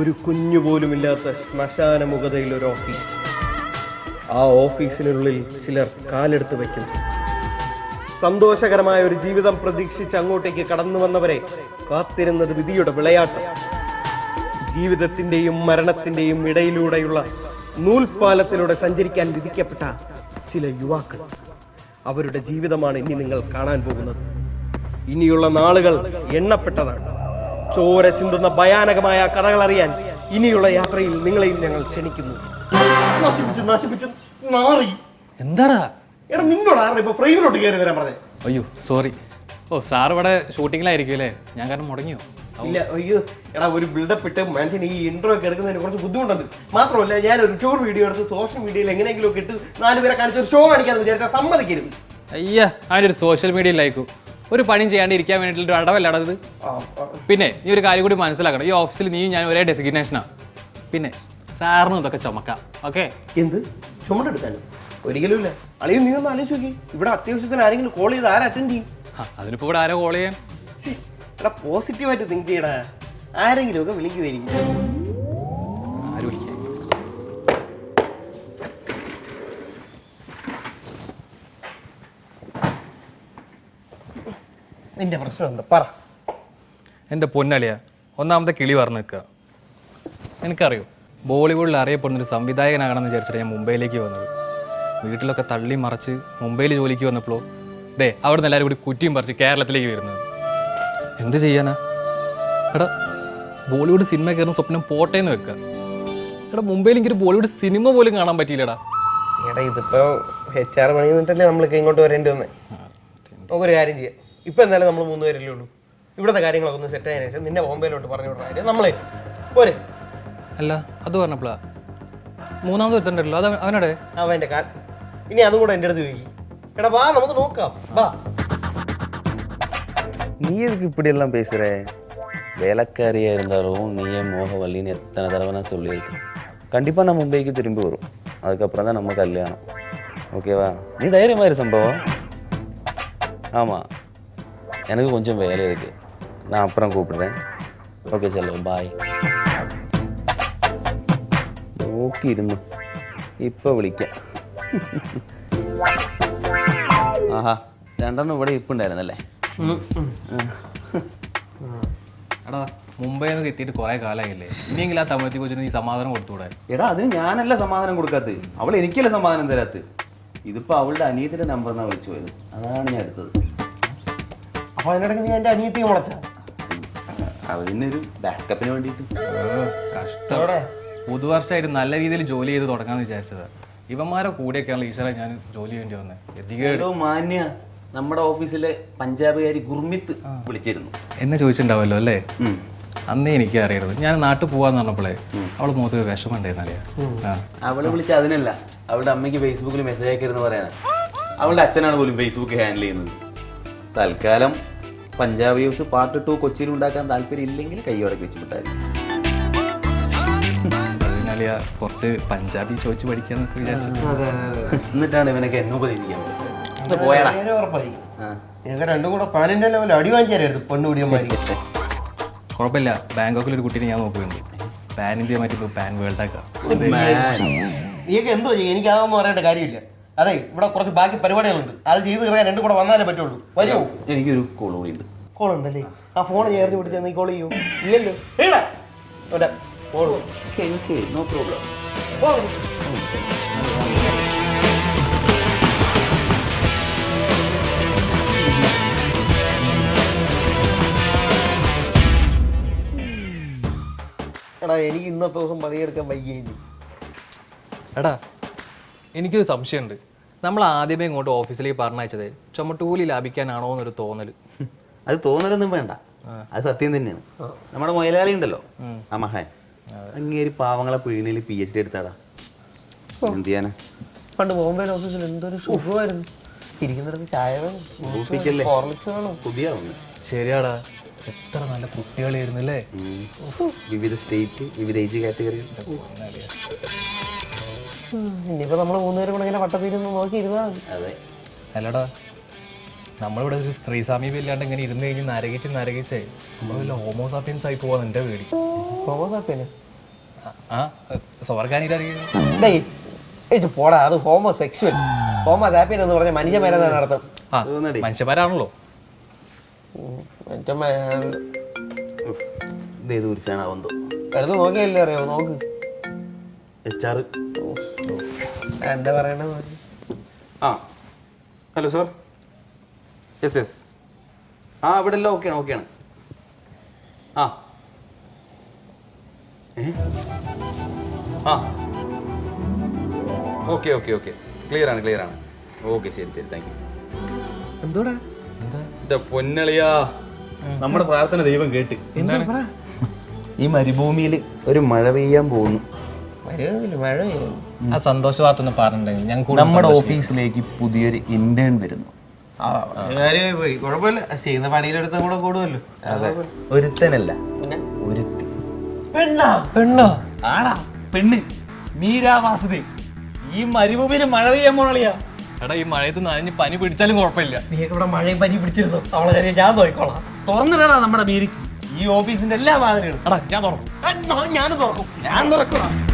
ഒരു കുഞ്ഞുപോലുമില്ലാത്ത ശ്മശാന മുഖതയിൽ ഒരു ഓഫീസ്. ആ ഓഫീസിനുള്ളിൽ ചിലർ കാലെടുത്ത് വയ്ക്കുന്നു. സന്തോഷകരമായ ഒരു ജീവിതം പ്രതീക്ഷിച്ച് അങ്ങോട്ടേക്ക് കടന്നു വന്നവരെ കാത്തിരുന്നത് വിധിയുടെ വിളയാട്ടം. ജീവിതത്തിന്റെയും മരണത്തിന്റെയും ഇടയിലൂടെയുള്ള നൂൽപാലത്തിലൂടെ സഞ്ചരിക്കാൻ വിധിക്കപ്പെട്ട ചില യുവാക്കൾ. അവരുടെ ജീവിതമാണ് ഇനി നിങ്ങൾ കാണാൻ പോകുന്നത്. ഇനിയുള്ള നാളുകൾ എണ്ണപ്പെട്ടതാണ്. ചോര ചിന്തുന്ന ഭയാനകമായ കഥകൾ അറിയാൻ ഇനിയുള്ള യാത്രയിൽ നിങ്ങളെയും ഞങ്ങൾ ക്ഷണിക്കുന്നു. എന്താടാ എടാ നിന്നോട് ആരുടെ ഇപ്പൊ ഫ്രെയിമിലോട്ട് കയറി വരാൻ പറഞ്ഞേ? അയ്യോ സോറി. ഓ സാർ ഇവിടെ ഷൂട്ടിങ്ങിലായിരിക്കും അല്ലേ? ഞാൻ കാരണം മുടങ്ങിയോ? ഇല്ല, അയ്യോ എടാ, ഒരു ബിൽഡപ്പ് ഇട്ട് മനുഷ്യൻ ഈ ഇൻട്രോ ഒക്കെ എടുക്കുന്നതിന് കുറച്ച് ബുദ്ധിമുട്ടുണ്ട്. മാത്രമല്ല ഞാൻ ഒരു ടൂർ വീഡിയോ എടുത്ത് സോഷ്യൽ മീഡിയയിൽ എങ്ങനെയെങ്കിലും ഒക്കെ ഇട്ട് 4 പേരെ കാണിച്ച് ഒരു ഷോ കാണിക്കാന്ന് വിചാരിച്ചാൽ സമ്മതിക്കരുത്. അയ്യ അതിനൊരു സോഷ്യൽ മീഡിയയിലായിരിക്കും. ഒരു പണിയും ചെയ്യാണ്ടിരിക്കാൻ വേണ്ടിയിട്ട് ഒരു അടവല്ല ഇത്. പിന്നെ നീ ഒരു കാര്യം കൂടി മനസ്സിലാക്കണം, ഈ ഓഫീസിൽ നീ ഞാൻ ഒരേ ഡെസിഗ്നേഷനാണ്. പിന്നെ സാറിനും ഇതൊക്കെ ചുമക്കാം. ഓക്കെ? എന്ത് ചുമടെടുക്കാനും? ഒരിക്കലും ഇല്ല. അളിയും നീ ഒന്ന് ആലോചിച്ച് നോക്കി, ഇവിടെ അത്യാവശ്യത്തിന് ആരെങ്കിലും കോൾ ചെയ്ത് ആരെ അറ്റൻഡ് ചെയ്യും? അതിനിപ്പോ ഇവിടെ ആരോ കോൾ ചെയ്യാൻ? എടാ പോസിറ്റീവായിട്ട് തിങ്ക് ചെയ്യടാ. ആരെങ്കിലും ഒക്കെ വിളിക്കുമായിരിക്കും. ആര് വിളിക്കാൻ? നിന്റെ പ്രശ്നം എന്താ പറ. എൻ്റെ പൊന്നളിയ, ഒന്നാമത്തെ കിളി പറഞ്ഞു നിൽക്കുക. എനിക്കറിയോ ബോളിവുഡിൽ അറിയപ്പെടുന്നൊരു സംവിധായകനാകണമെന്ന് വിചാരിച്ചിട്ട് ഞാൻ മുംബൈയിലേക്ക് വന്നത്. വീട്ടിലൊക്കെ തള്ളി മറച്ച് മുംബൈയിൽ ജോലിക്ക് വന്നപ്പോഴോ അവിടെ നിന്ന് എല്ലാവരും കൂടി കുറ്റിയും പറിച്ച് കേരളത്തിലേക്ക് വരുന്നത്. എന്ത് ചെയ്യാനാ? എടാ ബോളിവുഡ് സിനിമ കയറുന്ന സ്വപ്നം പോട്ടേന്ന് വെക്കുക. എടാ മുംബൈയിൽ എനിക്കൊരു ബോളിവുഡ് സിനിമ പോലും കാണാൻ പറ്റിയില്ലടാ. എടാ ഇതിപ്പോ HR പണി എന്നിട്ടല്ലേ നമ്മൾക്ക് ഇങ്ങോട്ട് വരേണ്ടി വന്നേ. നമുക്കൊരു കാര്യം ചെയ്യാം. ഇപ്പൊ എന്തായാലും നമ്മൾ 3 പേരല്ലേ ഉള്ളൂ. ഇവിടുത്തെ കാര്യങ്ങളൊക്കെ ഒന്ന് സെറ്റ് ആയതിനു ശേഷം നിന്നെ ബോംബെയിലോട്ട് പറഞ്ഞു വിടുന്ന കാര്യം നമ്മളെ പോരെ. അല്ല അത് പറഞ്ഞപ്പോഴാ മൂന്നാമത് ഒരുത്തണ്ടല്ലോ, അത് അവനടെ അവൻ്റെ ഇനി അതും കൂടെ എൻ്റെ അടുത്ത് ചോദിക്കും. എടാ വാ നമുക്ക് നോക്കാം, വാ. நீ எதுக்கு இப்படியெல்லாம் பேசுகிற? வேலைக்காரியாக இருந்தாலும் நீயே மோகவல்லின்னு எத்தனை தடவை நான் சொல்லியிருக்கேன். கண்டிப்பாக நான் மும்பைக்கு திரும்பி வரும். அதுக்கப்புறம் தான் நம்ம கல்யாணம். ஓகேவா? நீ தைரியமாக இரு சம்பவம். ஆமாம், எனக்கு கொஞ்சம் வேலை இருக்குது. நான் அப்புறம் கூப்பிடுறேன். ஓகே செல்லம், பாய். നോക്കിയിരുന്നു, ഇപ്പോൾ വിളിക്കാം. ആഹാ, 2 ഇവിടെ ഇരിപ്പുണ്ടായിരുന്നല്ലേ? എടാ മുംബൈ നിന്ന് എത്തിയിട്ട് കുറെ കാലമായില്ലേ, ഇനിയെങ്കിലും ആ തമിഴത്തി കൊച്ചിന് നീ സമാധാനം കൊടുത്തുകൂടെ? എടാ അതിന് ഞാനല്ല സമാധാനം കൊടുക്കാത്തത്, അവൾ എനിക്കല്ല സമാധാനം തരാത്തത്. ഇതിപ്പോൾ അവളുടെ അനിയത്തിൻ്റെ നമ്പറിനാണ് വിളിച്ചു പോയത്, അതാണ് ഞാൻ എടുത്തത്. അപ്പോൾ അതിനിടയ്ക്ക് നീ എൻ്റെ അനിയത്തിയെ മുളച്ച അതിനൊരു ബാക്കപ്പിന് വേണ്ടിയിട്ട്. കഷ്ടം. പുതുവർഷമായിട്ട് നല്ല രീതിയിൽ ജോലി ചെയ്ത് തുടങ്ങാമെന്ന് വിചാരിച്ചത്. ഇവന്മാരെ കൂടെയൊക്കെയാണല്ലോ ഈശ്വര ഞാൻ ജോലി ചെയ്യേണ്ടി വന്നത്. മാന്യ നമ്മുടെ ഓഫീസിലെ പഞ്ചാബുകാരി ഗുർമിത്ത് വിളിച്ചിരുന്നു. എന്നെ ചോദിച്ചിട്ടുണ്ടാവല്ലോ അല്ലേ? അന്നേ എനിക്ക് അറിയരുത്. ഞാൻ നാട്ടിൽ പോവാന്ന് പറഞ്ഞപ്പോഴേ അവള് മുഖത്ത് വിഷമം ഉണ്ടായിരുന്നല്ലേ? അവള് വിളിച്ച അതിനല്ല, അവളുടെ അമ്മയ്ക്ക് ഫേസ്ബുക്കിൽ മെസ്സേജ് അയക്കരുതെന്ന് പറയാനാ. അവളുടെ അച്ഛനാണ് പോലും ഫേസ്ബുക്ക് ഹാൻഡിൽ ചെയ്യുന്നത്. തൽക്കാലം പഞ്ചാബ് യൂസ് പാർട്ട് 2 കൊച്ചിയിൽ ഉണ്ടാക്കാൻ താല്പര്യം ഇല്ലെങ്കിൽ കൈയോടെ വെച്ച് വിട്ടായിരിക്കും. കുറച്ച് പഞ്ചാബി ചോദിച്ചു പഠിക്കാന്നൊക്കെ വിചാരിച്ചു. എന്നിട്ടാണ് ഇവനൊക്കെ എന്നെ ഉപദേശിക്കാൻ ഉറപ്പായി. രണ്ടും കൂടെ പാനിന്റെ ലെവൽ അടി വാങ്ങിച്ചാലായിരുന്നു പെണ്ണുപിടിയന്മാരി. കുഴപ്പമില്ല, ബാങ്കോക്കിലൊരു കുട്ടീനെ ഞാൻ നോക്കുന്നുണ്ട്. പാൻ ഇന്ത്യ മാറ്റി ഇപ്പോൾ പാൻ വേൾഡ് ആക്കാം. നീയൊക്കെ എന്തോ ചെയ്യും, എനിക്ക് അതൊന്നും പറയേണ്ട കാര്യമില്ല. അതെ, ഇവിടെ കുറച്ച് ബാക്കി പരിപാടികളുണ്ട്, അത് ചെയ്ത് കയറാൻ 2 കൂടെ വന്നാലേ പറ്റുള്ളൂ. വരുമോ? എനിക്കൊരു കോൾ കൂടി ഉണ്ട്. കോൾ ഉണ്ടല്ലേ? ആ ഫോൺ ചേർത്ത് പിടിച്ചാൽ നീ കോൾ ചെയ്യൂ? ഇല്ലല്ലോ. No problem. എടാ എനിക്ക് ഇന്നത്തെ ദിവസം പണിയെടുക്കാൻ വയ്യേ. എടാ എനിക്കൊരു സംശയമുണ്ട്. നമ്മൾ ആദ്യമേ ഇങ്ങോട്ട് ഓഫീസിലേക്ക് പറഞ്ഞയച്ചത് ചുമട്ടുകൂലി ലാഭിക്കാനാണോ എന്നൊരു തോന്നൽ. അത് തോന്നലൊന്നും വേണ്ട, അത് സത്യം തന്നെയാണ്. നമ്മുടെ മുതലാളി ഉണ്ടല്ലോ ആ മഹാൻ, അങ്ങേര് പാവങ്ങളെ പിഴിണിൽ PhD എടുത്താടാ. എന്ത് ചെയ്യാനാ? പണ്ട് ബോംബെയിലെ ഓഫീസിൽ എന്തൊരു സുഖമായിരുന്നു. ഇരിക്കുന്നിടത്ത് ചായ വേണം, ഹോർലിക്സ് വേണം. പുതിയ ശരിയാടാ, എത്ര നല്ല കുട്ടികളായിരുന്നു അല്ലേ? വിവിധ സ്റ്റേറ്റ്, വിവിധ ഏജ് കാറ്റഗറി. ഇനിയിപ്പോ നമ്മള് 3 പേരും കൂടെ ഇങ്ങനെ വട്ടത്തിരുന്ന് നോക്കിയിരുന്നാ മതി. അതെ. അല്ലടാ, നമ്മളിവിടെ ഒരു സ്ത്രീ സാമീപ്യം ഇല്ലാണ്ട് ഇങ്ങനെ ഇരുന്ന് കഴിഞ്ഞ് നരകിച്ചേ നമ്മൾ വല്ല ഹോമോസാപ്പിയൻസ് ആയി പോവാന്ന് എൻ്റെ പേടി. ഹോമോസാപ്പിയന് ആ സ്വർഗാനിക്കറിയോ? ഡേയ് ഏയ് പോടാ, അത് ഹോമോസെക്സ്വൽ. ഹോമോസാപ്പിയൻ എന്ന് പറഞ്ഞ മനുഷ്യന്മാരെന്നാണ് അർത്ഥം. ആ മനുഷ്യന്മാരാണല്ലോ. ഇതേത് കുറിച്ചാണോ എടുത്ത് നോക്കിയല്ലേ അറിയോ? നോക്ക്. HR. എന്താ പറയണത്? ആ ഹലോ സാർ. Yes yes. ആ ഇവിടെ എല്ലാം ഓക്കെയാണ്. ആ ആ ഓക്കെ ക്ലിയർ ആണ്. ഓക്കെ ശരി താങ്ക് യു. എന്തോടാ? എന്റെ പൊന്നളിയാ, നമ്മുടെ പ്രാർത്ഥന ദൈവം കേട്ട്. ഈ മരുഭൂമിയിൽ ഒരു മഴ പെയ്യാൻ പോകുന്നു. മഴ ആ സന്തോഷ വാർത്ത ഒന്ന് പറഞ്ഞിട്ടുണ്ടെങ്കിൽ ഞങ്ങൾക്ക് നമ്മുടെ ഓഫീസിലേക്ക് പുതിയൊരു ഇന്റേൺ വരുന്നു. പോയി കുഴപ്പമില്ല, ചെയ്യുന്ന പണിയിലെടുത്തും കൂടെ കൂടുമല്ലോ. ഒരുത്തനല്ല, പിന്നെ ഒരുത്തി. പെണ്ണോ? ആടാ പെണ്ണ്, മീരാ വാസുദേവ്. ഈ മരുഭൂമിയിൽ മഴ പെയ്യാൻ പോണളിയാ. എടാ ഈ മഴയത്ത് നനഞ്ഞ് പനി പിടിച്ചാലും കുഴപ്പമില്ല. നീ ഇവിടെ മഴയും പനി പിടിച്ചിരുന്നു, അവളെ കാര്യം ഞാൻ നോക്കിക്കോളാം. തുറന്നിടാ നമ്മുടെ മീരിക്ക് ഈ ഓഫീസിന്റെ എല്ലാ വാതിലുകളും. എടാ ഞാൻ തുറക്കും. ഞാൻ തുറക്കും.